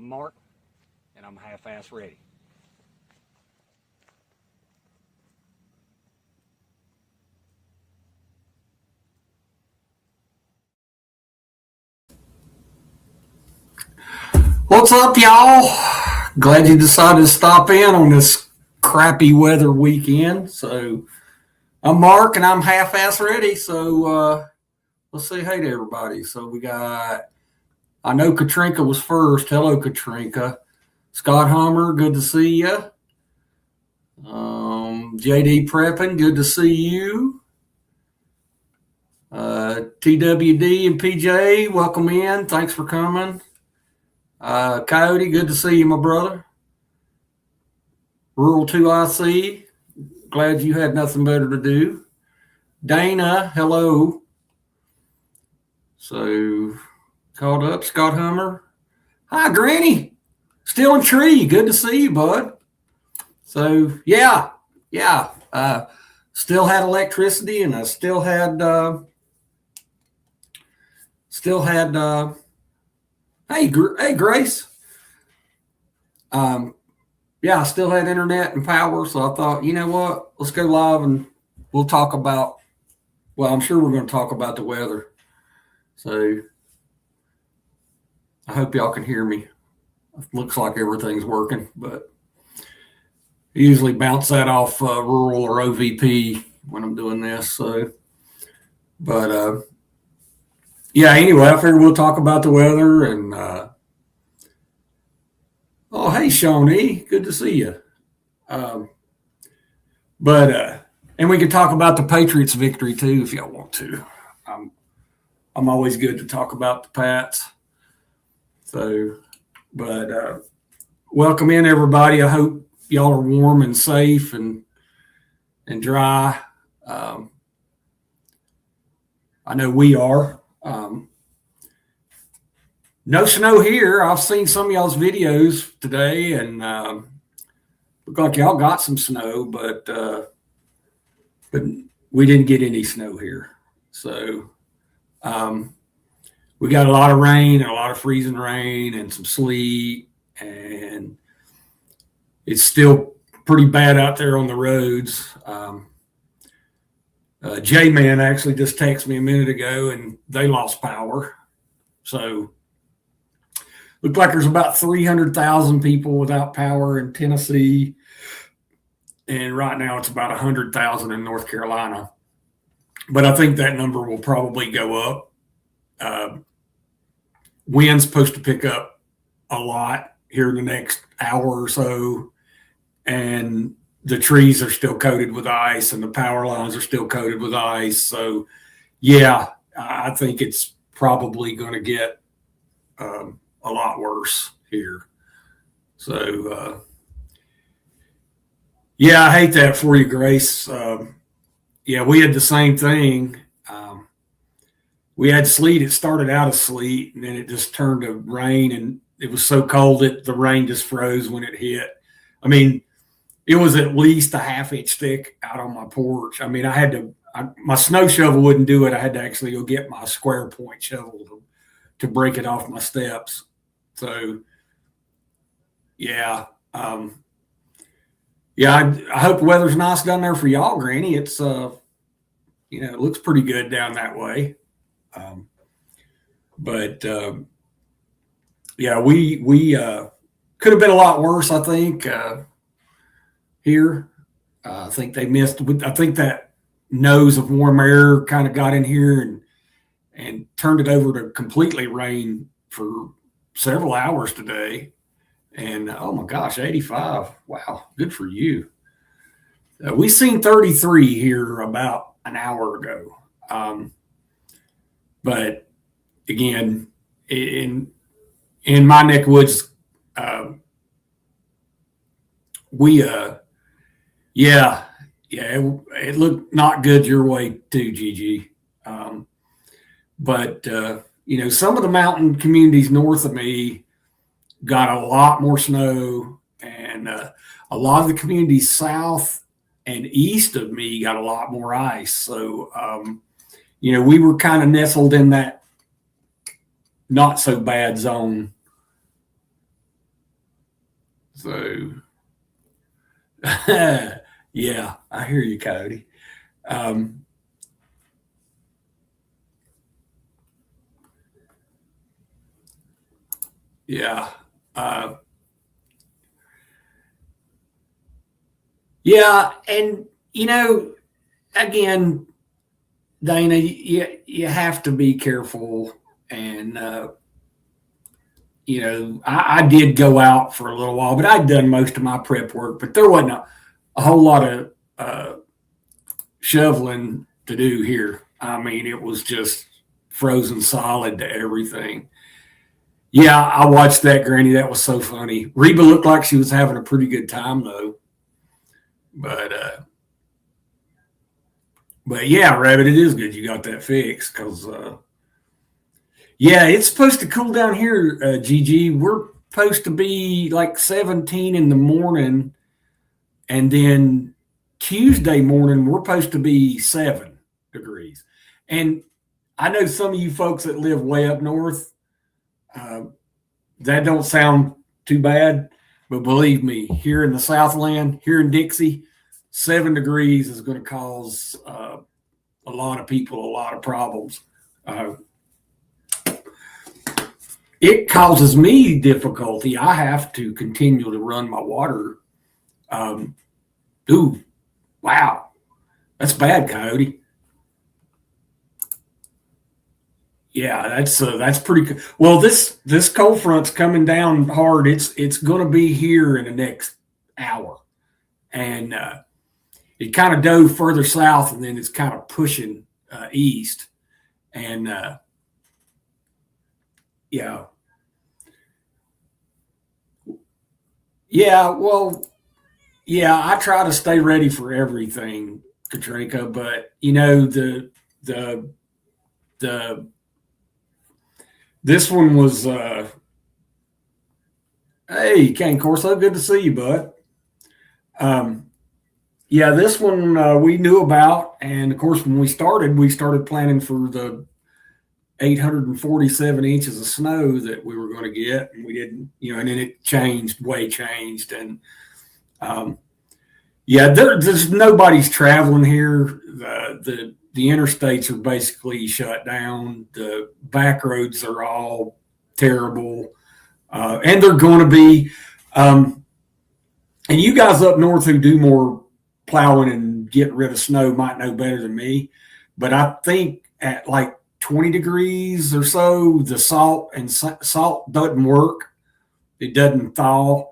I'm Mark, and I'm half-ass ready. What's up, y'all? Glad you decided to stop in on this crappy weather weekend. So, I'm Mark, and I'm half-ass ready. So, let's say hey to everybody. So, we got, I know Katrinka was first. Hello, Katrinka. Scott Hummer, good to see you. JD Prepping, good to see you. TWD and PJ, welcome in. Thanks for coming. Coyote, good to see you, my brother. Rural 2IC, glad you had nothing better to do. Dana, hello. So, called up, Scott Hummer. Hi, Granny. Still in tree. Good to see you, bud. So, yeah. Still had electricity, and I still had hey, Grace. Yeah, I still had internet and power, so I thought, you know what? Let's go live and we'll talk about, well, I'm sure we're going to talk about the weather. So I hope y'all can hear me. It looks like everything's working, but I usually bounce that off rural or OVP when I'm doing this. So, but yeah, anyway, I figured we'll talk about the weather and, oh, hey, Shawnee, good to see you. And we can talk about the Patriots victory too, if y'all want to. I'm always good to talk about the Pats. So, but welcome in everybody. I hope y'all are warm and safe and dry. I know we are. No snow here. I've seen some of y'all's videos today, and look like y'all got some snow, but we didn't get any snow here. So we got a lot of rain and a lot of freezing rain and some sleet, and it's still pretty bad out there on the roads. J-Man actually just texted me a minute ago, and they lost power. So looked like there's about 300,000 people without power in Tennessee, and right now it's about 100,000 in North Carolina. But I think that number will probably go up. Wind's supposed to pick up a lot here in the next hour or so, and the trees are still coated with ice, and the power lines are still coated with ice. So, yeah, I think it's probably going to get a lot worse here. So, yeah, I hate that for you, Grace. Yeah, we had the same thing. We had sleet. It started out as sleet, and then it just turned to rain, and it was so cold that the rain just froze when it hit. I mean, it was at least a half-inch thick out on my porch. I mean, my snow shovel wouldn't do it. I had to actually go get my square point shovel to break it off my steps. So, yeah. Yeah, I hope the weather's nice down there for y'all, Granny. It's, it looks pretty good down that way. Yeah, we could have been a lot worse, I think, here. I think they missed. I think that nose of warm air kind of got in here and turned it over to completely rain for several hours today. And oh my gosh, 85. Wow, good for you. We seen 33 here about an hour ago. But again, in my neck of woods, it looked not good your way too, Gigi. But some of the mountain communities north of me got a lot more snow, and a lot of the communities south and east of me got a lot more ice. So, we were kind of nestled in that not so bad zone So, yeah, I hear you, Cody. Um, yeah. Uh, yeah. And, again, Dana, you have to be careful. And, I did go out for a little while, but I'd done most of my prep work, but there wasn't a whole lot of shoveling to do here. I mean, it was just frozen solid to everything. Yeah, I watched that, Granny. That was so funny. Reba looked like she was having a pretty good time, though. But yeah, Rabbit, it is good you got that fixed because yeah, it's supposed to cool down here, Gigi. We're supposed to be like 17 in the morning, and then Tuesday morning we're supposed to be 7 degrees. And I know some of you folks that live way up north, that don't sound too bad, but believe me, here in the Southland, here in Dixie, 7 degrees is going to cause a lot of people a lot of problems. It causes me difficulty. I have to continue to run my water. Ooh, wow, that's bad, Coyote. Yeah, that's pretty good. Well, this cold front's coming down hard. It's going to be here in the next hour, and it kind of dove further south, and then it's kind of pushing east, and yeah, yeah. Well, yeah, I try to stay ready for everything, Katrinka, but the the this one was hey, Kane Corso, good to see you, bud. Um, yeah, this one we knew about, and of course, when we started planning for the 847 inches of snow that we were going to get, and we didn't, and then it changed, and um, yeah, there's nobody's traveling here. The interstates are basically shut down. The back roads are all terrible, and they're going to be. And you guys up north who do more plowing and getting rid of snow might know better than me, but I think at like 20 degrees or so, the salt doesn't work. It doesn't thaw,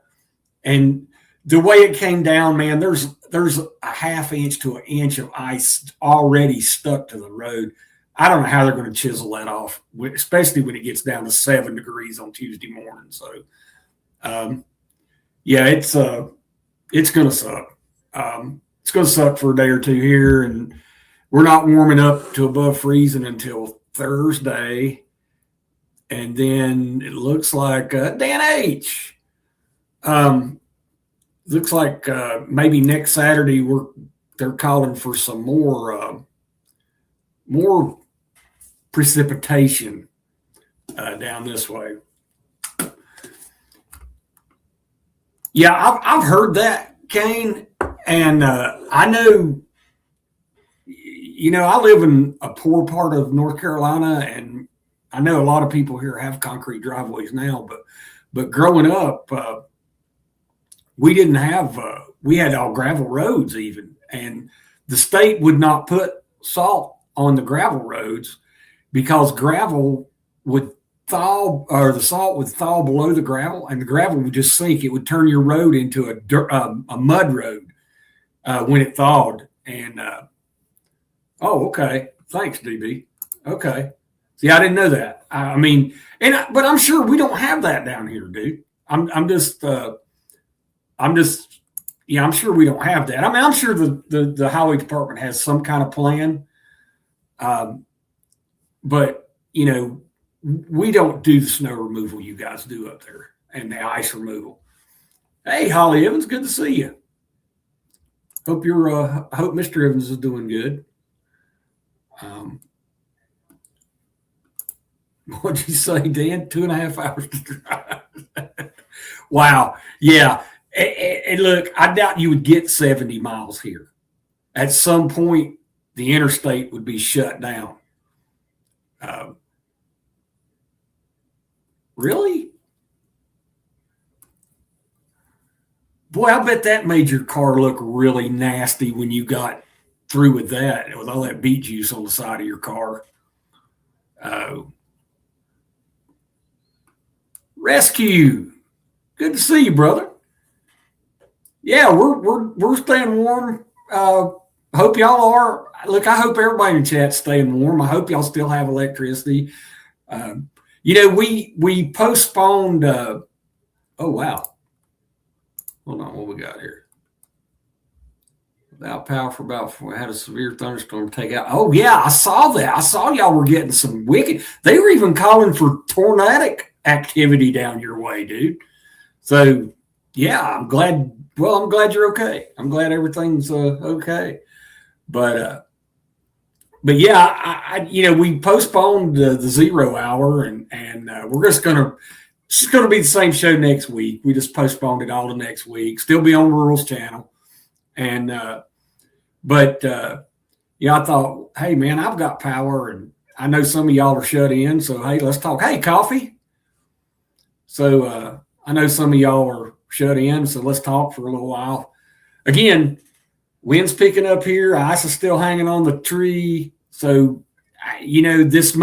and the way it came down, man, there's a half inch to an inch of ice already stuck to the road. I don't know how they're going to chisel that off, especially when it gets down to 7 degrees on Tuesday morning. So, yeah, it's going to suck. It's going to suck for a day or two here, and we're not warming up to above freezing until Thursday, and then it looks like Dan H. Looks like maybe next Saturday they're calling for some more precipitation down this way. Yeah, I've heard that, Kane, and I know. I live in a poor part of North Carolina, and I know a lot of people here have concrete driveways now, but growing up, we didn't have we had all gravel roads even, and the state would not put salt on the gravel roads because gravel would thaw, or the salt would thaw below the gravel, and the gravel would just sink. It would turn your road into a mud road when it thawed. And oh, okay, thanks, DB. Okay, see, I didn't know that. I mean, but I'm sure we don't have that down here, dude. I'm just yeah, I'm sure we don't have that. I mean, I'm sure the highway department has some kind of plan, but we don't do the snow removal you guys do up there and the ice removal. Hey, Holly Evans, good to see you. Hope hope Mr. Evans is doing good. What'd you say, Dan? 2.5 hours to drive. Wow. Yeah. And look, I doubt you would get 70 miles here. At some point, the interstate would be shut down. Really? Boy, I bet that made your car look really nasty when you got through with that, with all that beet juice on the side of your car. Rescue. Good to see you, brother. Yeah, we're staying warm. Hope y'all are. Look, I hope everybody in the chat's staying warm. I hope y'all still have electricity. We postponed. Oh wow. Hold on, what we got here? Without power for about we had a severe thunderstorm take out. Oh yeah, I saw that. I saw y'all were getting some wicked. They were even calling for tornadic activity down your way, dude. So yeah, I'm glad. Well, I'm glad you're okay. I'm glad everything's okay. But yeah, we postponed the 0 hour, and we're just gonna. It's going to be the same show next week. We just postponed it all to next week. Still be on Rural's channel, and I thought, hey man, I've got power, and I know some of y'all are shut in. So hey, let's talk. Hey, coffee. So I know some of y'all are shut in, so let's talk for a little while. Again, wind's picking up here. Ice is still hanging on the tree. So, this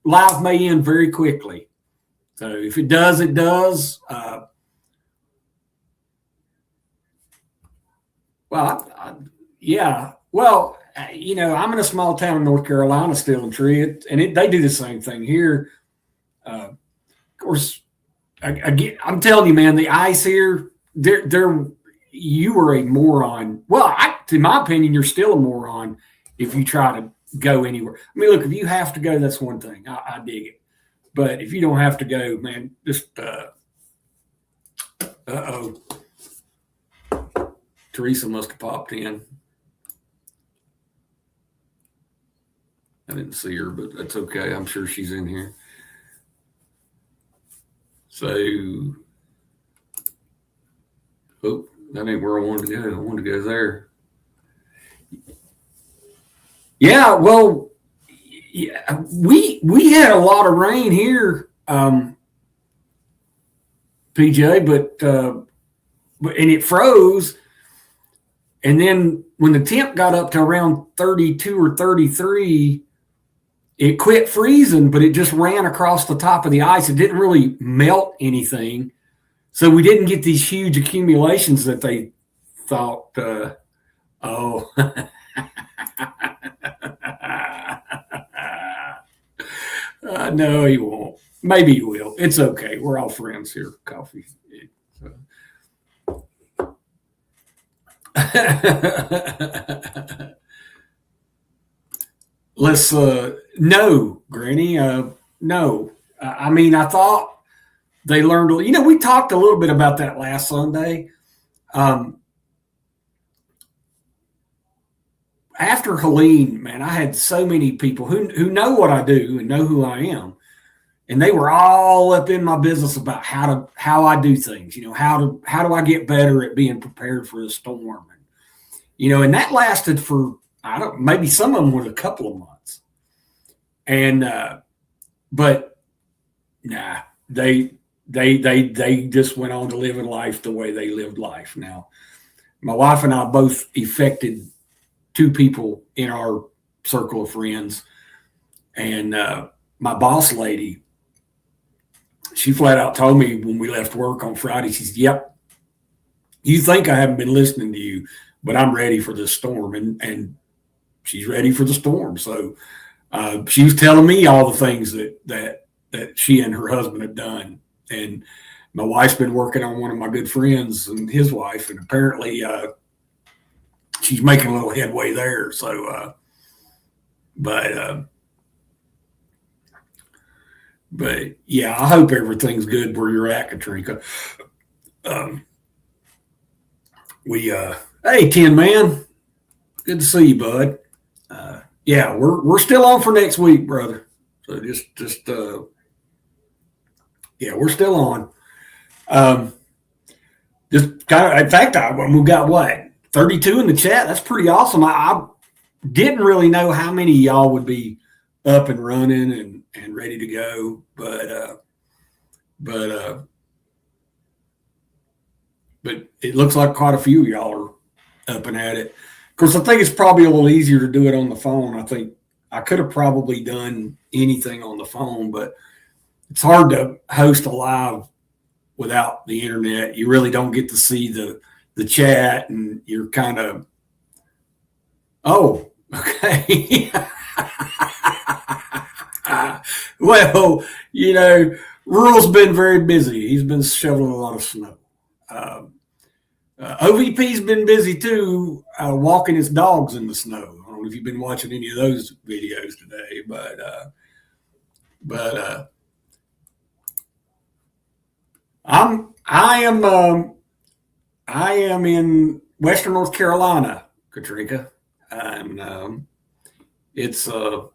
live may end very quickly. So if it does, it does. Yeah. Well, I'm in a small town in North Carolina still in Tree, and they do the same thing here. Of course, I'm telling you, man, the ice here, you are a moron. Well, in my opinion, you're still a moron if you try to go anywhere. I mean, look, if you have to go, that's one thing. I dig it. But if you don't have to go, man, just Teresa must have popped in. I didn't see her, but that's okay. I'm sure she's in here. So, that ain't where I wanted to go. I wanted to go there. Yeah, well, yeah, we had a lot of rain here, PJ, but and it froze, and then when the temp got up to around 32 or 33, it quit freezing, but it just ran across the top of the ice. It didn't really melt anything, so we didn't get these huge accumulations that they thought. No, he won't. Maybe he will. It's okay. We're all friends here. Coffee. Let's no, Granny. No. I mean, I thought they learned. We talked a little bit about that last Sunday. After Helene, man, I had so many people who know what I do and know who I am, and they were all up in my business about how I do things. How do I get better at being prepared for the storm? And that lasted for maybe some of them was a couple of months, and but nah, they just went on to living life the way they lived life. Now, my wife and I both affected 2 people in our circle of friends. And my boss lady, she flat out told me when we left work on Friday, she said, yep, you think I haven't been listening to you, but I'm ready for this storm. And she's ready for the storm. So she was telling me all the things that she and her husband have done. And my wife's been working on one of my good friends and his wife, and apparently she's making a little headway there. So, but yeah, I hope everything's good where you're at, Katrina. Hey, Tin Man, good to see you, bud. Yeah, we're still on for next week, brother. So yeah, we're still on. just kind of, in fact, we got what, 32 in the chat. That's pretty awesome. I didn't really know how many of y'all would be up and running and ready to go, but it looks like quite a few of y'all are up and at it. Of course, I think it's probably a little easier to do it on the phone. I think I could have probably done anything on the phone, but it's hard to host a live without the internet. You really don't get to see the chat, and you're kind of, oh, okay. Well, Rural's been very busy. He's been shoveling a lot of snow. OVP's been busy too, walking his dogs in the snow. I don't know if you've been watching any of those videos today, but I am in Western North Carolina, Katrina, and it's like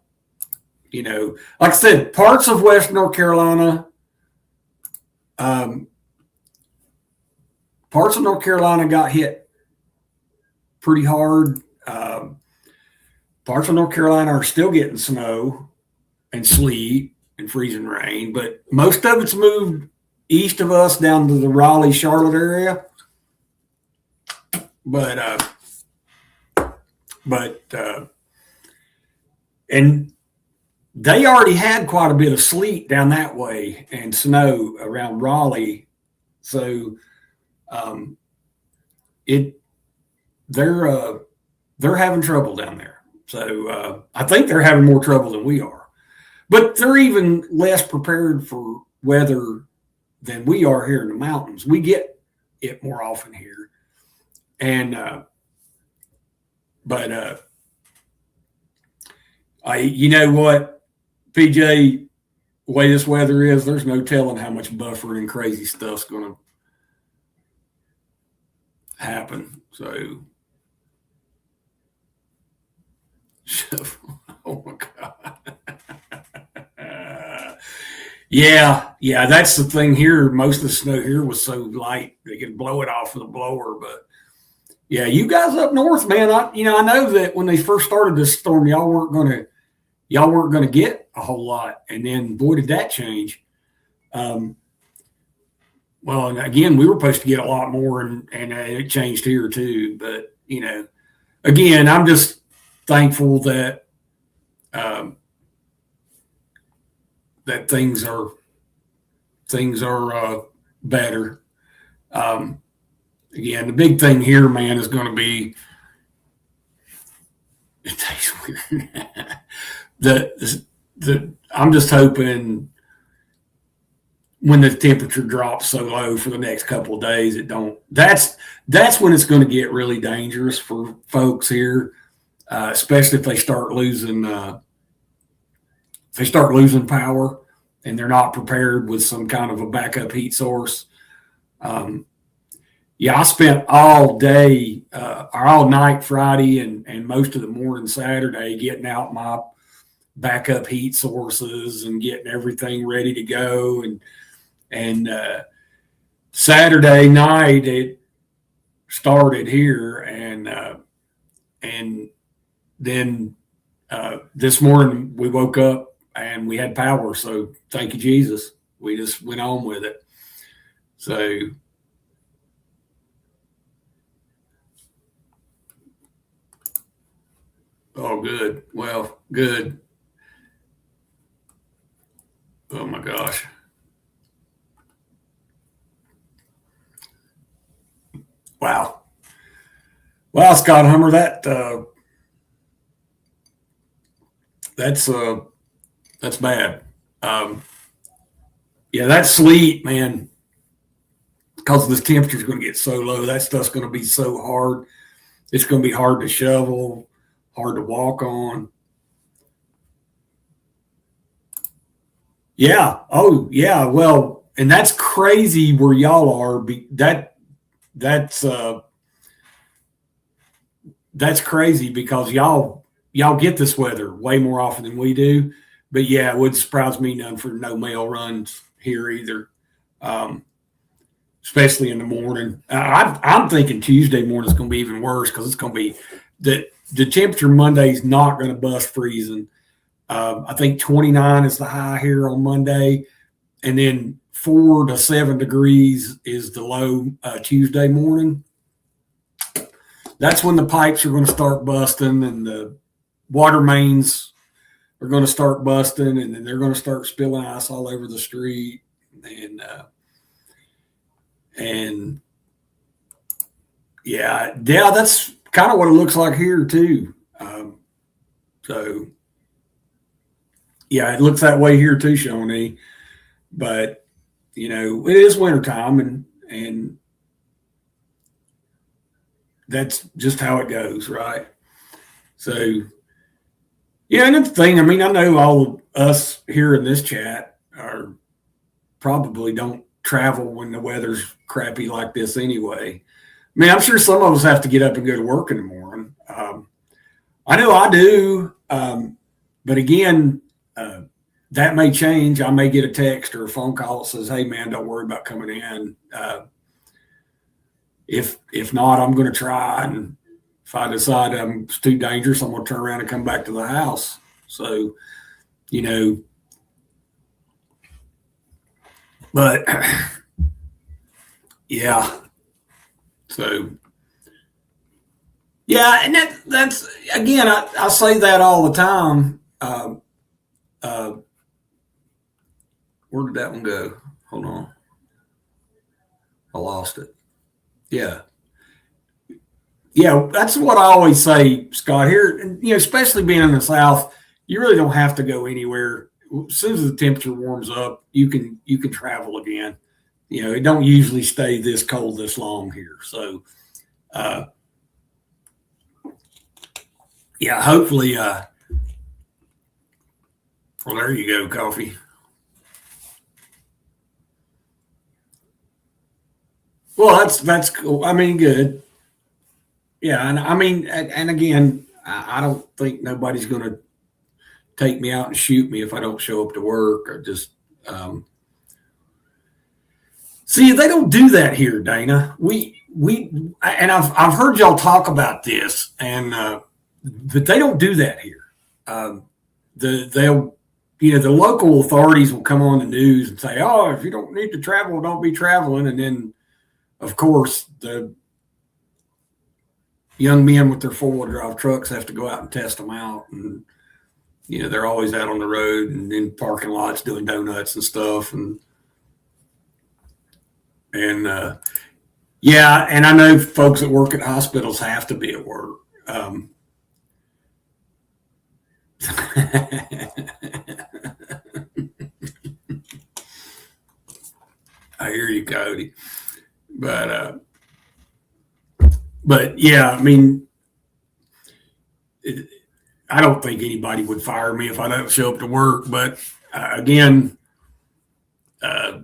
I said, parts of Western North Carolina. Parts of North Carolina got hit pretty hard. Parts of North Carolina are still getting snow and sleet and freezing rain, but most of it's moved east of us down to the Raleigh, Charlotte area. And they already had quite a bit of sleet down that way and snow around Raleigh. So they're having trouble down there. So I think they're having more trouble than we are, but they're even less prepared for weather than we are here in the mountains. We get it more often here, and you know what, PJ, the way this weather is, there's no telling how much buffering and crazy stuff's going to happen. So, oh my God. Yeah, that's the thing here. Most of the snow here was so light they could blow it off with a blower. But yeah, you guys up north, man. I know that when they first started this storm, y'all weren't gonna get a whole lot, and then boy, did that change. Well, and again, we were supposed to get a lot more, and it changed here too. But again, I'm just thankful that that things are better. Again, the big thing here, man, is going to be, it tastes weird. I'm just hoping when the temperature drops so low for the next couple of days, that's when it's going to get really dangerous for folks here, especially if they start losing power and they're not prepared with some kind of a backup heat source. I spent all day or all night Friday and most of the morning Saturday getting out my backup heat sources and getting everything ready to go. And Saturday night it started here, and then this morning we woke up and we had power. So thank you, Jesus. We just went on with it. So oh, good. Well, good. Oh my gosh. Wow. Well, Scott Hummer, that's bad. That sleet, man, because this temperature is going to get so low, that stuff's going to be so hard. It's going to be hard to shovel, hard to walk on. Yeah. Oh, yeah. Well, and that's crazy where y'all are. That's crazy because y'all get this weather way more often than we do. But yeah, it would surprise me none for no mail runs here either. especially in the morning. I'm thinking Tuesday morning is going to be even worse because it's going to be the temperature Monday is not going to bust freezing. I think 29 is the high here on Monday, and then 4 to 7 degrees is the low Tuesday morning. That's when the pipes are going to start busting and the water mains are going to start busting, and then they're going to start spilling ice all over the street. And yeah, that's kind of what it looks like here too. So yeah, it looks that way here too, Shawnee. But it is wintertime, and that's just how it goes, right? So yeah, and the thing, I mean, I know all of us here in this chat are probably don't travel when the weather's crappy like this anyway. I mean, I'm sure some of us have to get up and go to work in the morning. I know I do, but again, that may change. I may get a text or a phone call that says, "Hey, man, don't worry about coming in." If not, I'm going to try, and if I decide it's too dangerous, I'm going to turn around and come back to the house. So, but yeah. So yeah, and that's again, I say that all the time. Where did that one go? Hold on. I lost it. Yeah. Yeah, that's what I always say, Scott. Here, especially being in the South, you really don't have to go anywhere. As soon as the temperature warms up, you can travel again. It don't usually stay this cold this long here. So, yeah, hopefully. Well, there you go, coffee. Well, that's cool. I mean, good. Yeah, and I mean, and again, I don't think nobody's going to take me out and shoot me if I don't show up to work. Or just see, they don't do that here, Dana. And I've heard y'all talk about this, and but they don't do that here. They'll the local authorities will come on the news and say, "Oh, if you don't need to travel, don't be traveling," and then of course, the young men with their four-wheel drive trucks have to go out and test them out. And, they're always out on the road and in parking lots doing donuts and stuff. And yeah, and I know folks that work at hospitals have to be at work. I hear you, Cody. But yeah, I mean, I don't think anybody would fire me if I don't show up to work. But again, I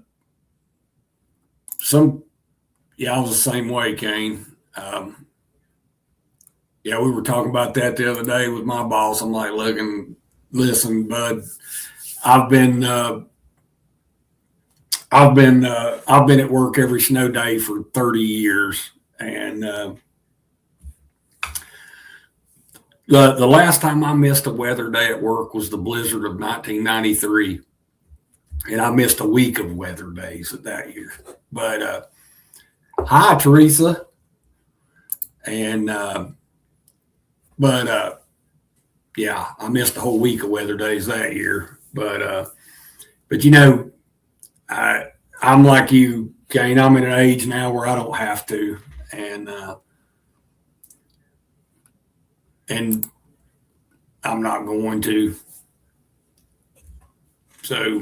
was the same way, Kane. Yeah, we were talking about that the other day with my boss. I'm like, listen, bud, I've been at work every snow day for 30 years, and the last time I missed a weather day at work was the blizzard of 1993, and I missed a week of weather days that year. But hi, Teresa, and yeah, I missed a whole week of weather days that year. But I'm like you, Kane. I'm at an age now where I don't have to, and I'm not going to. So,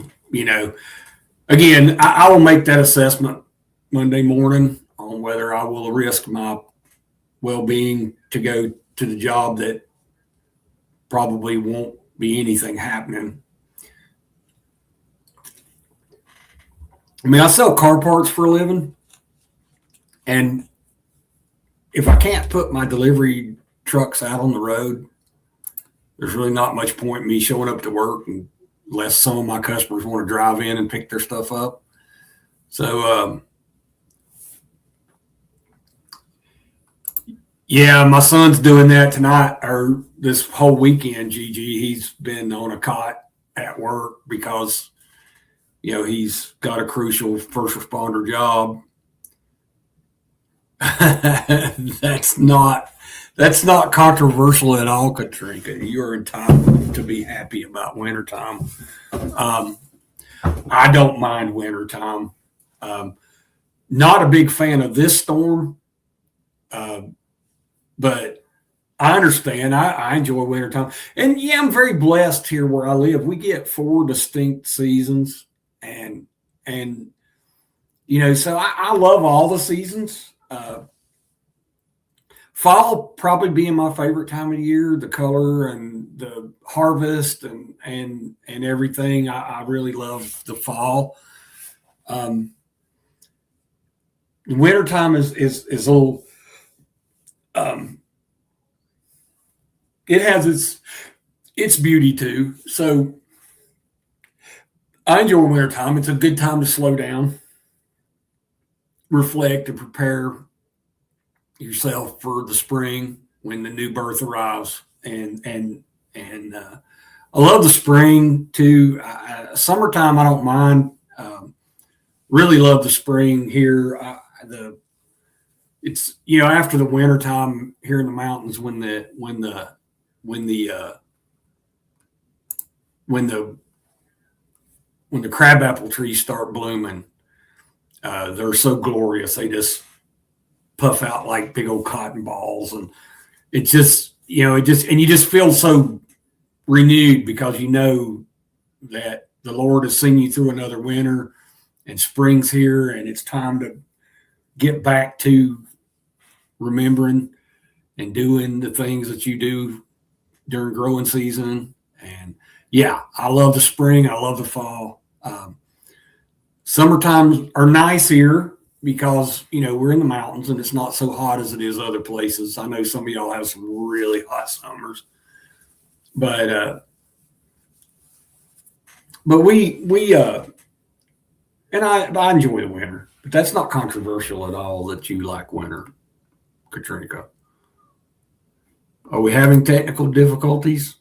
again, I will make that assessment Monday morning on whether I will risk my well-being to go to the job that probably won't be anything happening. I mean, I sell car parts for a living, and if I can't put my delivery trucks out on the road, there's really not much point in me showing up to work unless some of my customers want to drive in and pick their stuff up. So, Yeah, my son's doing that tonight or this whole weekend, Gigi. He's been on a cot at work because, he's got a crucial first responder job. That's not controversial at all, Katrina. You're entitled to be happy about wintertime. Um, I don't mind wintertime. Um, Not a big fan of this storm, uh, but I understand. I enjoy wintertime. And yeah, I'm very blessed here where I live. We get 4 distinct seasons, and and so I love all the seasons. Fall probably being my favorite time of year, the color and the harvest and everything. I really love the fall. Um, Wintertime is a little. Um, it has its beauty too. So I enjoy wintertime. It's a good time to slow down, reflect, and prepare yourself for the spring when the new birth arrives. And I love the spring too. Summertime I don't mind. Really love the spring here. It's after the winter time here in the mountains when the crabapple trees start blooming, they're so glorious. They just puff out like big old cotton balls, and and you just feel so renewed because you know that the Lord has seen you through another winter, and spring's here, and it's time to get back to remembering and doing the things that you do during growing season. And yeah, I love the spring. I love the fall. Summertime are nice here because we're in the mountains and it's not so hot as it is other places. I know some of y'all have some really hot summers, but and I enjoy the winter, but that's not controversial at all that you like winter, Katrina. Are we having technical difficulties?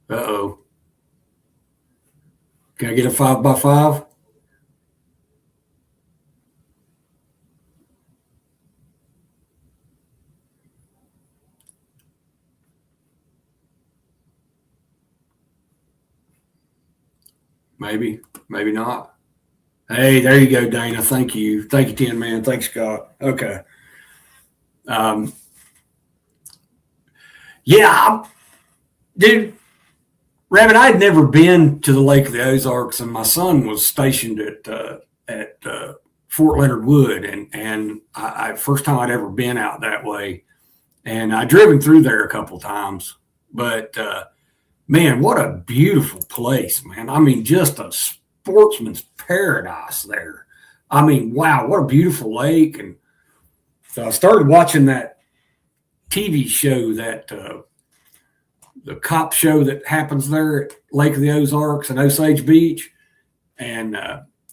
Uh-oh. Can I get a 5x5? Maybe, maybe not. Hey, there you go, Dana. Thank you. Thank you, Tin Man. Thanks, Scott. Okay. Um, yeah, dude, Rabbit, I had never been to the Lake of the Ozarks, and my son was stationed at Fort Leonard Wood, and I first time I'd ever been out that way, and I driven through there a couple times, but man, what a beautiful place, man! I mean, just a sportsman's paradise there. I mean, wow, what a beautiful lake! And so I started watching that TV show that. The cop show that happens there at Lake of the Ozarks and Osage Beach. And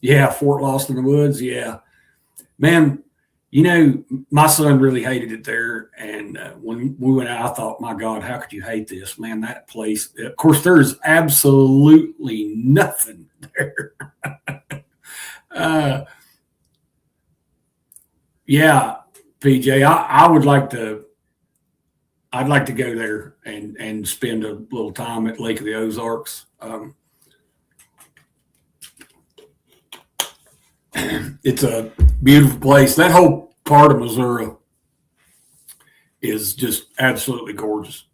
yeah, Fort Lost in the Woods. Yeah, man, my son really hated it there. And when we went out, I thought, my God, how could you hate this? Man, that place, of course, there's absolutely nothing there. Yeah, PJ, I'd like to go there and spend a little time at Lake of the Ozarks. It's a beautiful place. That whole part of Missouri is just absolutely gorgeous.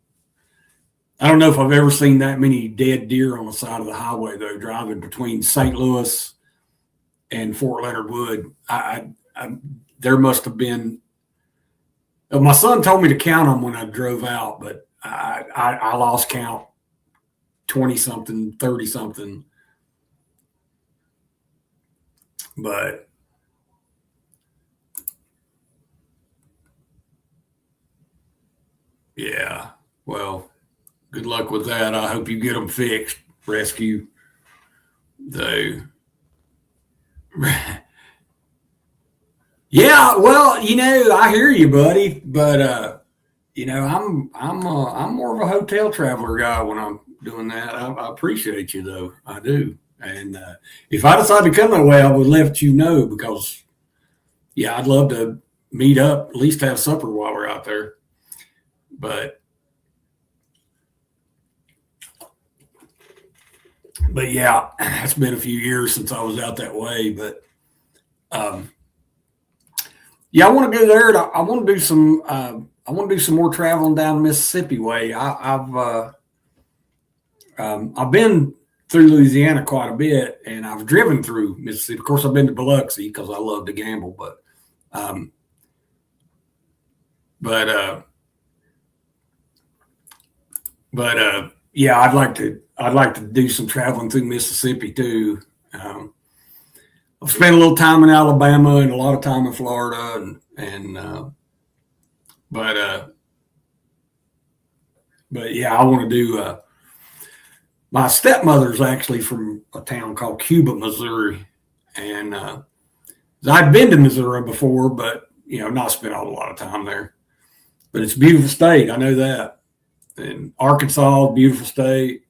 I don't know if I've ever seen that many dead deer on the side of the highway, though, driving between St. Louis and Fort Leonard Wood. There must have been. My son told me to count them when I drove out, but I lost count, 20 something, 30 something. But yeah, well, good luck with that. I hope you get them fixed, rescue. Though Yeah, well, I hear you, buddy, but I'm more of a hotel traveler guy when I'm doing that. I appreciate you though, I do. And if I decide to come that way, I would let you know because yeah, I'd love to meet up, at least have supper while we're out there. But yeah, it's been a few years since I was out that way. But um, yeah, I want to go there. And I want to do some. I want to do some more traveling down Mississippi way. I've been through Louisiana quite a bit, and I've driven through Mississippi. Of course, I've been to Biloxi because I love to gamble. Um, but yeah, I'd like to do some traveling through Mississippi too. I've spent a little time in Alabama and a lot of time in Florida, but yeah, I want to do. My stepmother's actually from a town called Cuba, Missouri, and I'd been to Missouri before, but not spent a lot of time there. But it's a beautiful state, I know that. And Arkansas, beautiful state,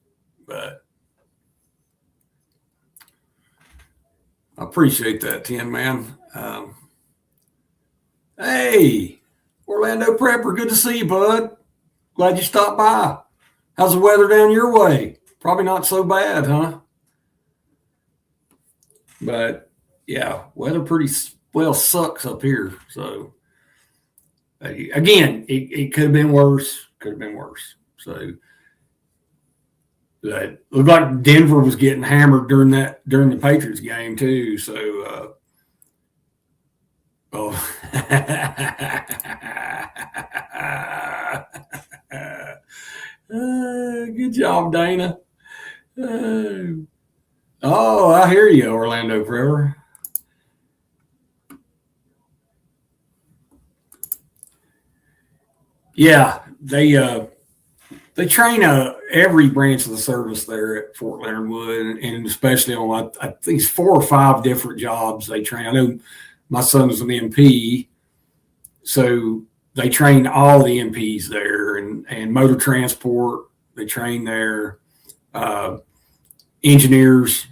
but I appreciate that, Tin Man. Hey, Orlando Prepper, good to see you, bud. Glad you stopped by. How's the weather down your way? Probably not so bad, huh? But yeah, weather pretty well sucks up here. So again, it could have been worse. Could have been worse. So it looked like Denver was getting hammered during the Patriots game too. So good job, Dana. Oh, I hear you, Orlando Forever. Yeah, they train every branch of the service there at Fort Leonard Wood, and especially on I think it's 4 or 5 different jobs they train. I know my son was an MP, so they train all the MPs there, and motor transport. They train there, engineers.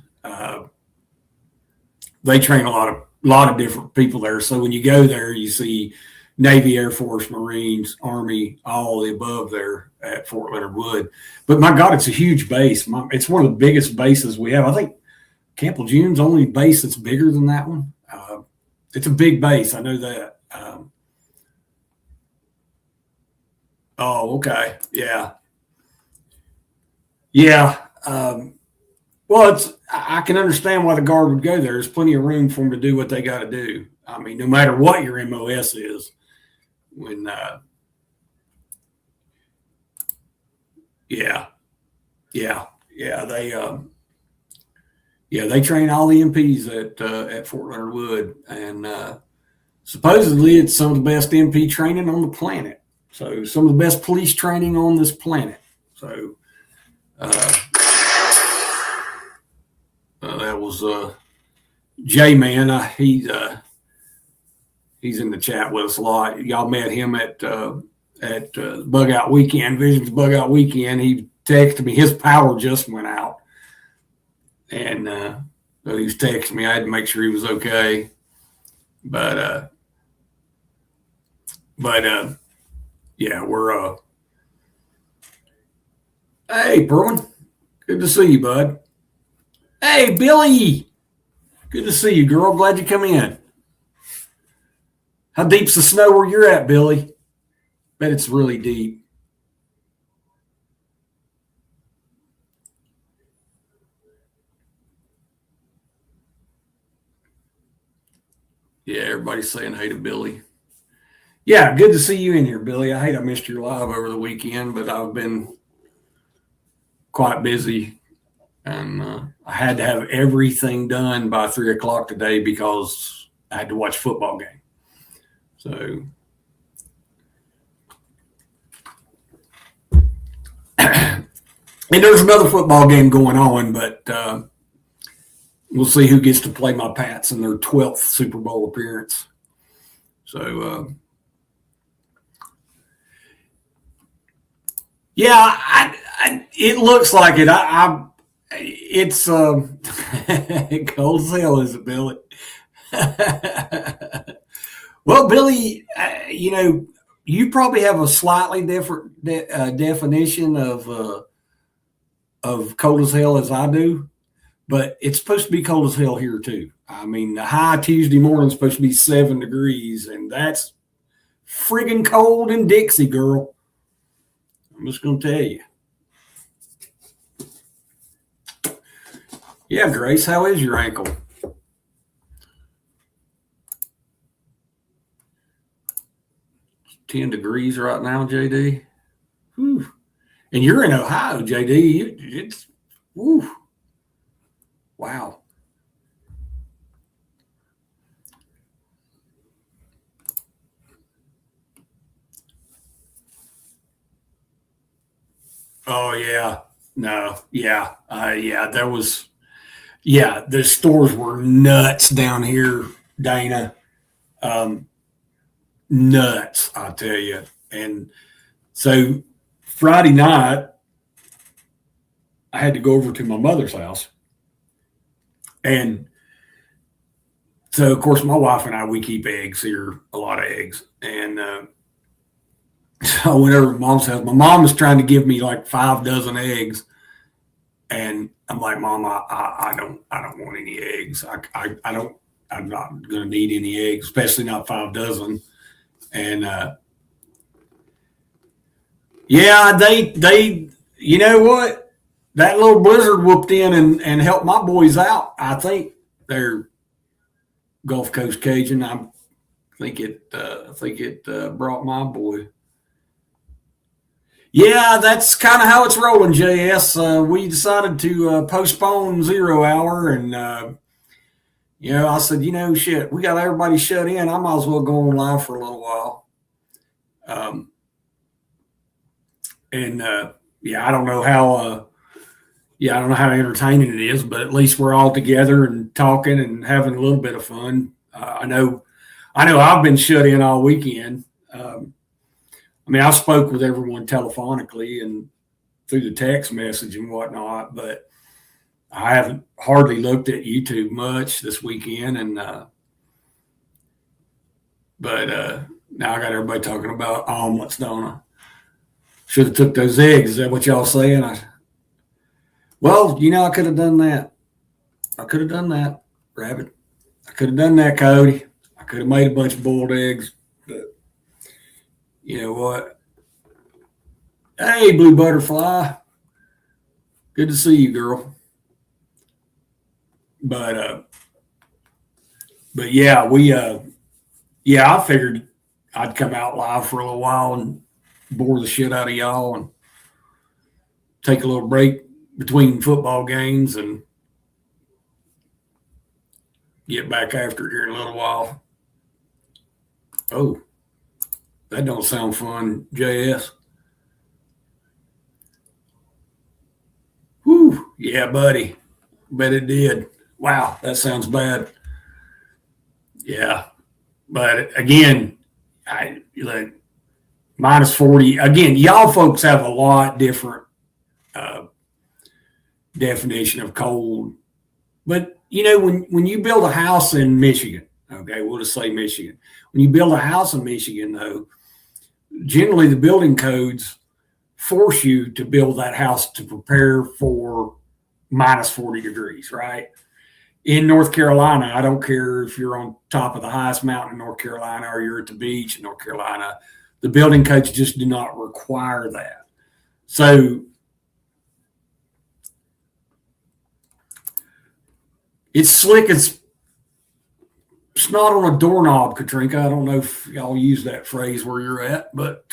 They train a lot of different people there. So when you go there, you see Navy, Air Force, Marines, Army, all the above there at Fort Leonard Wood. But my God, it's a huge base. It's one of the biggest bases we have. I think Camp Lejeune's only base that's bigger than that one. It's a big base. I know that. Oh, okay. Yeah. Yeah. Well, I can understand why the Guard would go there. There's plenty of room for them to do what they got to do. I mean, no matter what your MOS is, they train all the MPs at Fort Leonard Wood, and supposedly it's some of the best MP training on the planet. So some of the best police training on this planet. So that was J-Man. He's in the chat with us a lot. Y'all met him at Bug Out Weekend, Visions Bug Out Weekend. He texted me. His power just went out, and so he was texting me. I had to make sure he was okay. But yeah, we're hey, Perwin, good to see you, bud. Hey, Billy, good to see you, girl. Glad you come in. How deep's the snow where you're at, Billy? Bet it's really deep. Yeah, everybody's saying hey to Billy. Yeah, good to see you in here, Billy. I hate I missed your live over the weekend, but I've been quite busy, and I had to have everything done by 3:00 today because I had to watch a football game. So, and there's another football game going on, but we'll see who gets to play my Pats in their 12th Super Bowl appearance. So, yeah, it looks like it. It's cold as hell, is it, Billy? Well, Billy, you probably have a slightly different definition of cold as hell as I do, but it's supposed to be cold as hell here too. I mean, the high Tuesday morning is supposed to be 7 degrees, and that's friggin' cold in Dixie, girl. I'm just gonna tell you. Yeah, Grace, how is your ankle? 10 degrees right now, JD. Whew. And you're in Ohio, JD. It's whew. Wow. Oh yeah. No. Yeah. Yeah. There was. Yeah. The stores were nuts down here, Dana. Nuts, I tell you. And so Friday night, I had to go over to my mother's house, and so of course my wife and we keep eggs here, a lot of eggs, and so I went over to mom's house. My mom was trying to give me like 5 dozen eggs, and I'm like, Mom, I don't want any eggs. I don't. I'm not going to need any eggs, especially not 5 dozen. And yeah, they, you know what? That little blizzard whooped in and helped my boys out. I think they're Gulf Coast Cajun. I think it brought my boy. Yeah, that's kind of how it's rolling, JS. We decided to postpone 0 hour, and I said, shit, we got everybody shut in. I might as well go on live for a little while. I don't know how. I don't know how entertaining it is, but at least we're all together and talking and having a little bit of fun. I know I've been shut in all weekend. I spoke with everyone telephonically and through the text message and whatnot, but I haven't hardly looked at YouTube much this weekend. And now I got everybody talking about omelets, don't I? Should have took those eggs. Is that what y'all saying? I could have done that. I could have done that, Rabbit. I could have done that, Cody. I could have made a bunch of boiled eggs. But you know what? Hey, Blue Butterfly. Good to see you, girl. But yeah, I figured I'd come out live for a little while and bore the shit out of y'all and take a little break between football games and get back after it here in a little while. Oh, that don't sound fun, JS. Whew, yeah, buddy. Bet it did. Wow, that sounds bad. Yeah, but again, minus 40. Again, y'all folks have a lot different definition of cold. But when you build a house in Michigan, okay, we'll just say Michigan. When you build a house in Michigan, though, generally the building codes force you to build that house to prepare for minus 40 degrees, right? In North Carolina, I don't care if you're on top of the highest mountain in North Carolina or you're at the beach in North Carolina, the building codes just do not require that. So it's slick. It's not on a doorknob, Katrinka. I don't know if y'all use that phrase where you're at, but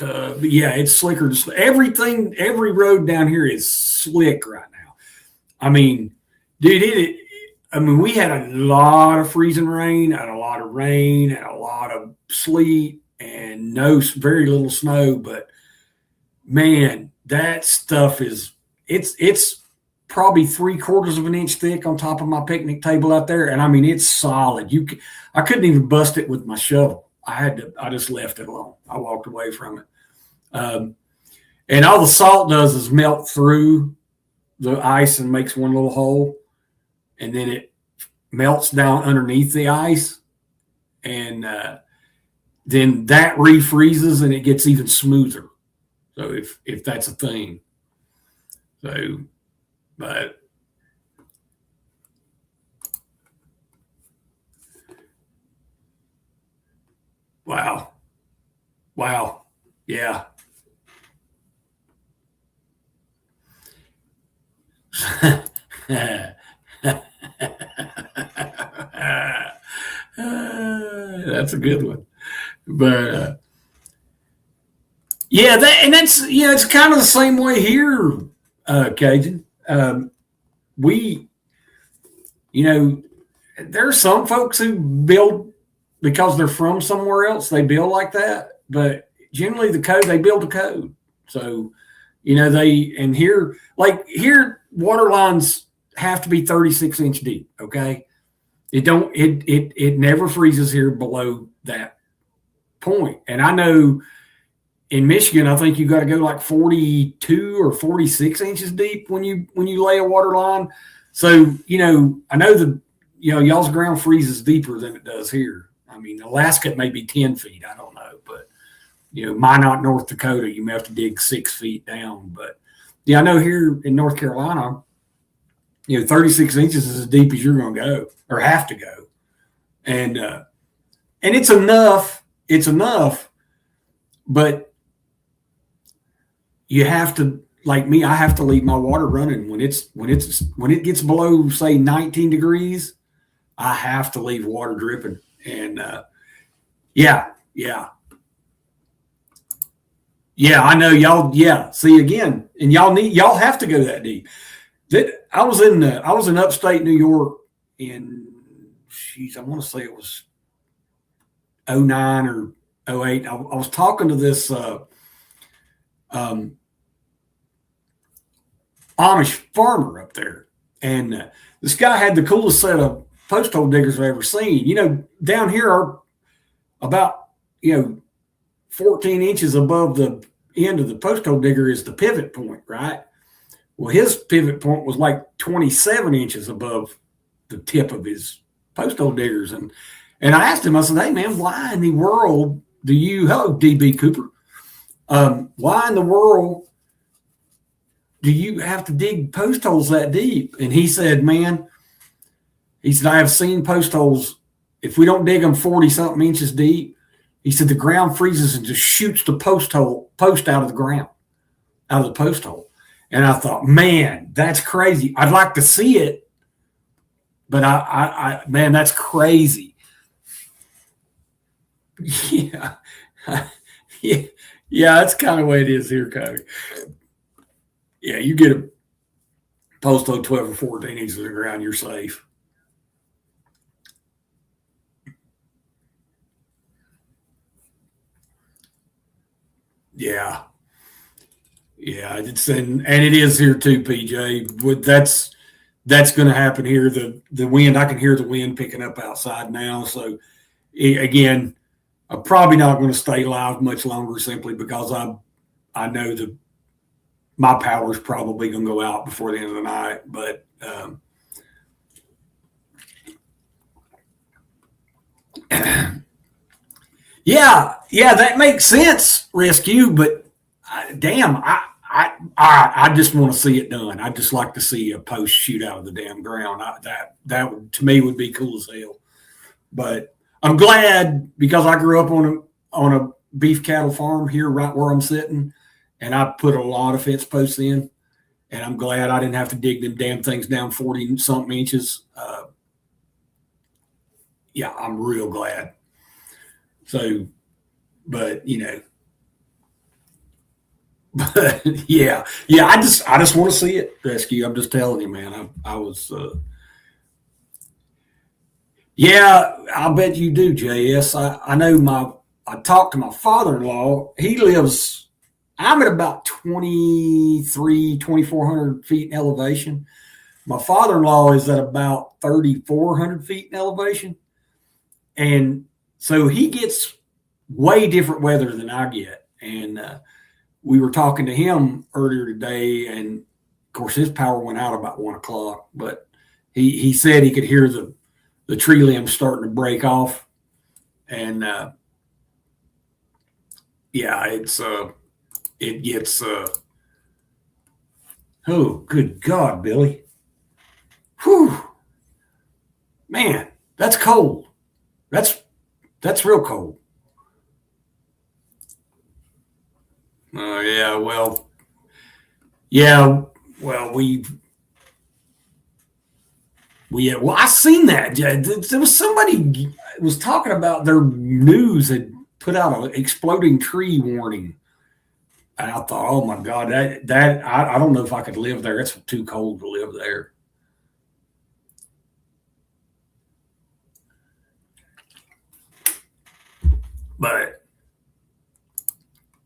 yeah, it's slicker. Everything, every road down here is slick right now. I mean, dude, we had a lot of freezing rain and a lot of rain and a lot of sleet and very little snow, but man, that stuff it's probably 3/4 of an inch thick on top of my picnic table out there. And it's solid. I couldn't even bust it with my shovel. I just left it alone. I walked away from it. And all the salt does is melt through the ice and makes one little hole, and then it melts down underneath the ice, and then that refreezes and it gets even smoother. So if that's a thing. So, but wow. Yeah. That's a good one. But yeah, that's it's kind of the same way here, Cajun. We, there are some folks who build because they're from somewhere else. They build like that, but generally they build a code. So, here water lines have to be 36-inch deep. Okay, it never freezes here below that point. And I know in Michigan, I think you got to go like 42 or 46 inches deep when you lay a water line. So, I know y'all's ground freezes deeper than it does here. I mean, Alaska, it may be 10 feet. I don't know. But, Minot, North Dakota, you may have to dig 6 feet down. But, I know here in North Carolina, 36 inches is as deep as you're going to go or have to go. And it's enough. It's enough. But you have to, like me, I have to leave my water running when it gets below, say, 19 degrees. I have to leave water dripping. And yeah, I know y'all. Yeah, see again, and y'all have to go that deep. I was in upstate New York in, I want to say it was 09 or 08. I was talking to this Amish farmer up there, and this guy had the coolest set of post hole diggers I've ever seen. Down here are about 14 inches above the end of the post hole digger is the pivot point, right? Well, his pivot point was like 27 inches above the tip of his post hole diggers, and I asked him, I said, "Hey man, why in the world do you?" Hello, DB Cooper. Why in the world do you have to dig post holes that deep? And he said, "Man," he said, "I have seen post holes. If we don't dig them 40-something inches deep," he said, "the ground freezes and just shoots the post out of the ground, out of the post hole." And I thought, man, that's crazy. I'd like to see it, but man, that's crazy. Yeah. Yeah, that's kind of the way it is here, Cody. Yeah, you get a post hole 12 or 14 inches of the ground, you're safe. Yeah. Yeah, and it is here too, PJ. That's going to happen here. The wind, I can hear the wind picking up outside now. So again, I'm probably not going to stay live much longer simply because I know that my power is probably going to go out before the end of the night. But yeah, that makes sense, Rescue. But damn, I just want to see it done. I'd just like to see a post shoot out of the damn ground. That would, to me, would be cool as hell. But I'm glad because I grew up on a beef cattle farm here right where I'm sitting, and I put a lot of fence posts in, and I'm glad I didn't have to dig them damn things down 40-something inches. Yeah, I'm real glad. So, but but yeah, I just want to see it, Rescue. I'm just telling you, man. I was, yeah, I bet you do, JS. I know I talked to my father-in-law. He lives, I'm at about 2,400 feet in elevation. My father-in-law is at about 3,400 feet in elevation. And so he gets way different weather than I get. And we were talking to him earlier today, and of course his power went out about 1 o'clock, but he said he could hear the tree limbs starting to break off. And yeah, it gets oh, good God, Billy. Whew. Man, that's cold. That's real cold. Yeah, well, well, I seen that. There was somebody was talking about their news had put out an exploding tree warning. And I thought, oh my God, I don't know if I could live there. It's too cold to live there. But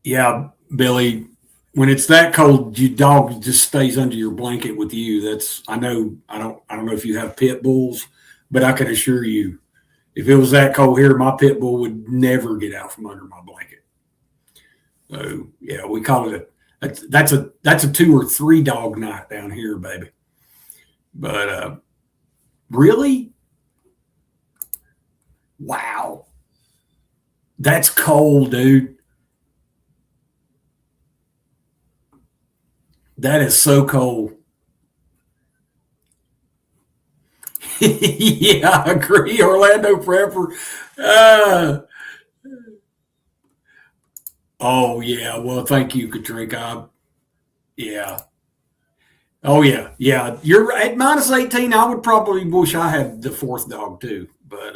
yeah, Billy, when it's that cold, your dog just stays under your blanket with you. I don't know if you have pit bulls, but I can assure you, if it was that cold here, my pit bull would never get out from under my blanket. So yeah, we call it that's a 2 or 3 dog night down here, baby. But really, wow, that's cold, dude. That is so cold. Yeah, I agree. Orlando Prepper. Oh yeah. Well, thank you, Katrina. Yeah. Oh yeah. Yeah. You're at -18. I would probably wish I had the 4th dog too. But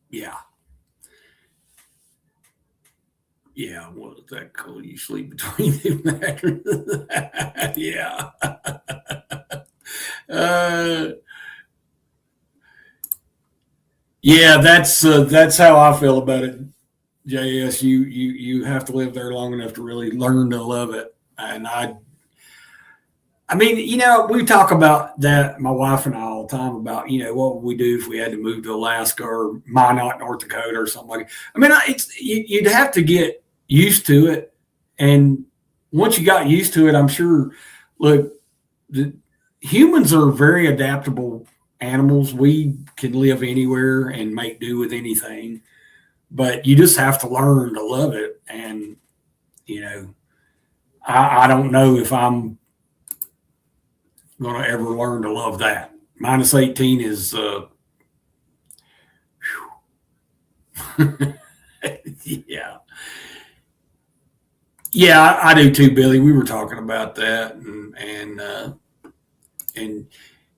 yeah. Yeah. Well, is that cold? You sleep between them. Yeah. Yeah, that's how I feel about it. JS, you have to live there long enough to really learn to love it. And I mean, we talk about that, my wife and I, all the time about, what would we do if we had to move to Alaska or Minot, North Dakota, or something like that. I mean, you'd have to get used to it, and once you got used to it, I'm sure. Look, humans are very adaptable animals. We can live anywhere and make do with anything, but you just have to learn to love it. And I don't know if I'm going to ever learn to love that. -18 is yeah. Yeah, I do too, Billy. We were talking about that, and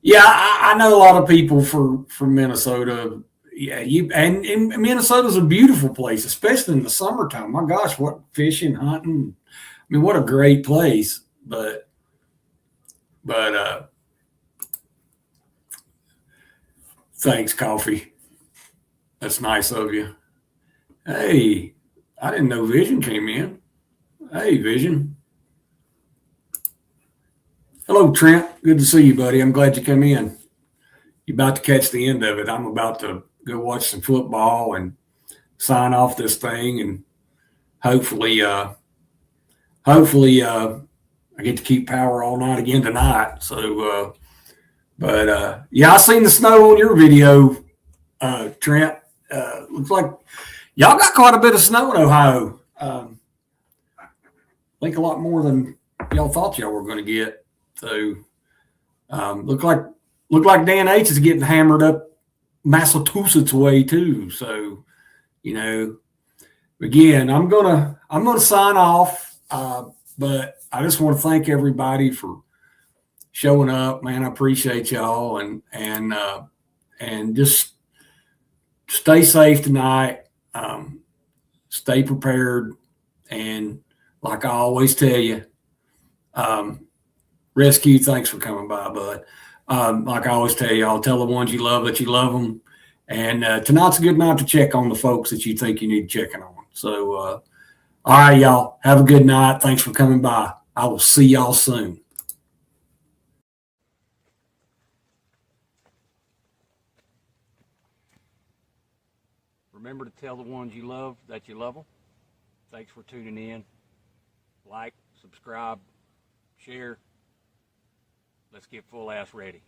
yeah, I know a lot of people from Minnesota. Yeah, and Minnesota's a beautiful place, especially in the summertime. My gosh, what fishing, hunting. I mean, what a great place. But thanks, Coffee. That's nice of you. Hey, I didn't know Vision came in. Hey, Vision. Hello, Trent. Good to see you, buddy. I'm glad you came in. You're about to catch the end of it. I'm about to go watch some football and sign off this thing, and hopefully I get to keep power all night again tonight. So, yeah, I seen the snow on your video, Trent. Looks like y'all got quite a bit of snow in Ohio. I think a lot more than y'all thought y'all were going to get. So, look like Dan H is getting hammered up Massachusetts way too. So, again, I'm gonna sign off. But I just want to thank everybody for showing up, man. I appreciate y'all, and just stay safe tonight. Stay prepared, and like I always tell you, Rescue, thanks for coming by, bud. Like I always tell you, I'll tell the ones you love that you love them. And tonight's a good night to check on the folks that you think you need checking on. So, all right, y'all. Have a good night. Thanks for coming by. I will see y'all soon. Remember to tell the ones you love that you love them. Thanks for tuning in. Like, subscribe, share. Let's get full ass ready.